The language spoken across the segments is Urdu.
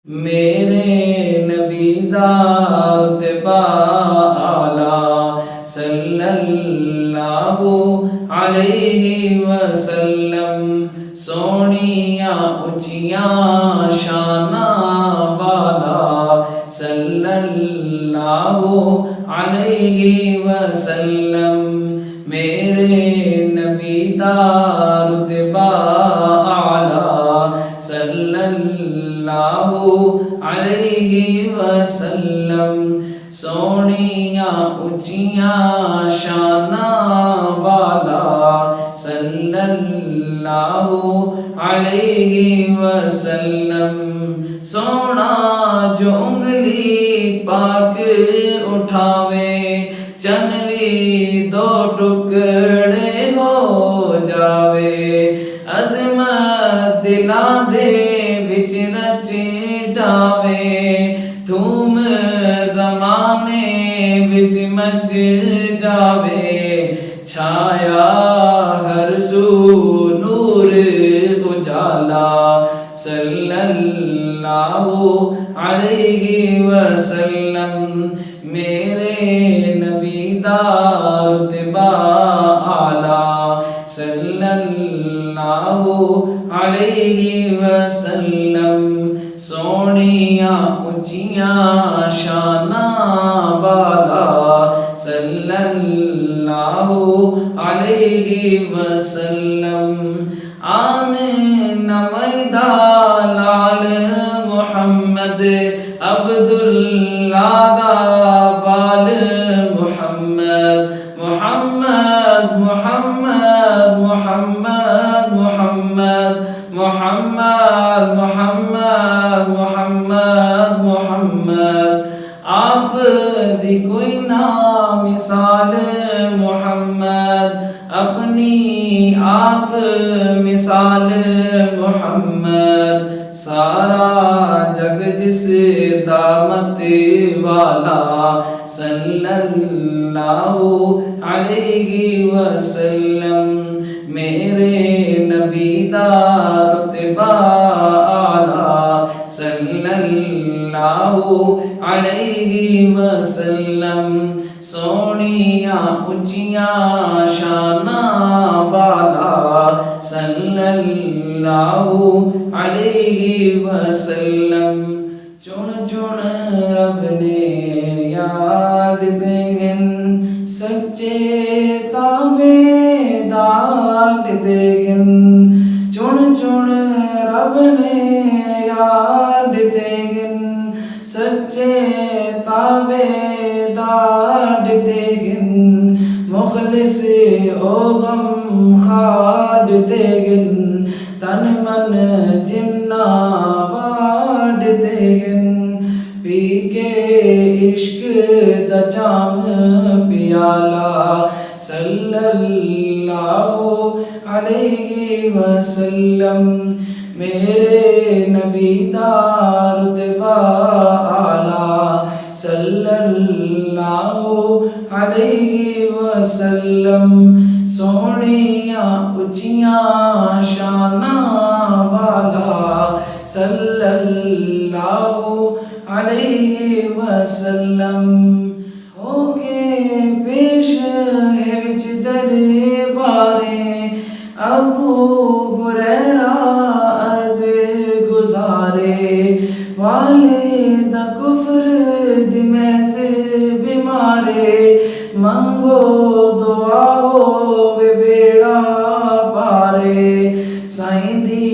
میرے نبی دا رتبہ اعلیٰ صلی اللہ علیہ وسلم، سونیاں اچیاں شاناں والا صلی اللہ علیہ وسلم، میرے نبی دا رتبہ اعلیٰ صلی اللہ علیہ وسلم، سونیاں اچیاں شاناں والا صلی اللہ علیہ وسلم، سونا جو انگلی پاک اٹھاوے چنوی دو ٹکڑے ہو جاوے، عظمت دلاں دے وچ رچ جاوے، دھوم زمانے وچ مچ جاوے، چھایا ہر سو نور اجالا صلی اللہ علیہ وسلم، میرے نبی دا رتبہ اعلیٰ صلی اللہ علیہ وسلم، سونیاں اچیاں شاناں والا صلی اللہ علیہ وسلم، آمینہ میدہ لال محمد عبداللہ دا بال محمد، محمد محمد محمد محمد محمد محمد محمد محمد، آپ دی کوئی نہ مثال محمد، اپنی آپ مثال محمد، سارا جگ جس دامت والا صلی اللہ علیہ وسلم، میرے نبی دا رتبہ اعلیٰ صلی اللہ علیہ وسلم، سونیاں اچیاں شاناں والا صلی اللہ علیہ وسلم، چن چن رب نے یاد دین سچے تابے دار دین، چن چن رب نے یاد دین سچے تابے دار دین، مخلص او غم خار دین، تن من جنہ واڈ دین، پی کے عشق دا جام پیالہ صلی اللہ علیہ وسلم، میرے نبی دا رتبہ اعلیٰ صلی اللہ علیہ وسلم، سونیاں اچیاں شاناں والا صلی اللہ علیہ وسلم، ہو کے پیش ہے وچ دربارے ابو ہریرہ عرض گزارے، والد کفر دی محض بیمارے، منگو دعا ہووے بیڑا پارے، سائیں دی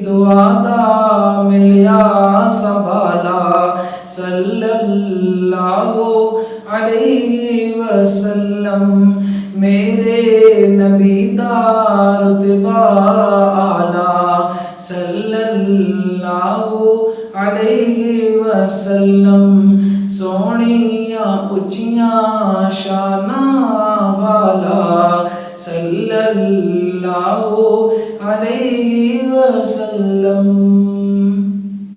دعا دا ملیا سنبھالا صلی اللہ علیہ وسلم، میرے نبی دا رتبہ اعلیٰ صلی اللہ علیہ وسلم، سونیاں اچیاں شاناں والا صلی اللہ علیہ وسلم۔